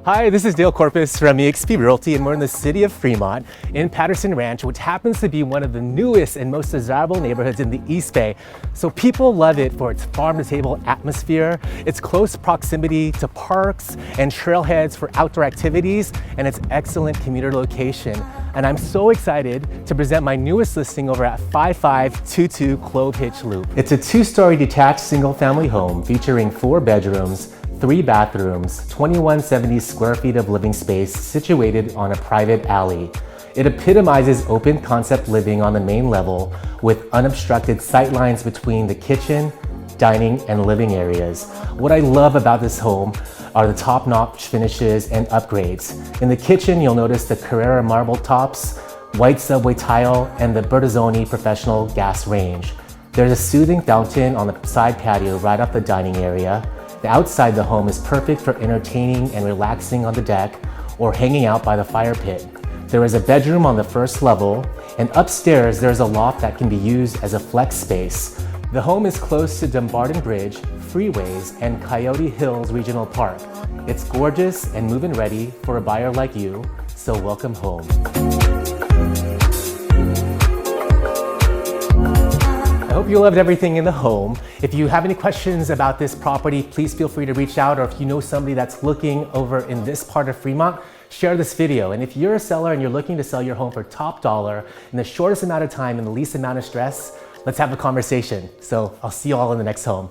Hi, this is Dale Corpus from eXp Realty, and we're in the city of Fremont in Patterson Ranch, which happens to be one of the newest and most desirable neighborhoods in the East Bay. So people love it for its farm-to-table atmosphere, its close proximity to parks and trailheads for outdoor activities, and its excellent commuter location. And I'm so excited to present my newest listing over at 5522 Clove Hitch Loop. It's a two-story detached single-family home featuring 4 bedrooms, 3 bathrooms, 2170 square feet of living space situated on a private alley. It epitomizes open concept living on the main level with unobstructed sightlines between the kitchen, dining, and living areas. What I love about this home are the top-notch finishes and upgrades. In the kitchen, you'll notice the Carerra Marble Tops, white subway tile, and the Bertazzoni professional gas range. There's a soothing fountain on the side patio right off the dining area. The outside the home is perfect for entertaining and relaxing on the deck or hanging out by the fire pit. There is a bedroom on the first level, and upstairs there's a loft that can be used as a flex space. The home is close to Dumbarton Bridge, freeways, and Coyote Hills Regional Park. It's gorgeous and move-in ready for a buyer like you, so welcome home. I hope you loved everything in the home. If you have any questions about this property, please feel free to reach out, or if you know somebody that's looking over in this part of Fremont, share this video. And if you're a seller and you're looking to sell your home for top dollar in the shortest amount of time and the least amount of stress, let's have a conversation. So I'll see you all in the next home.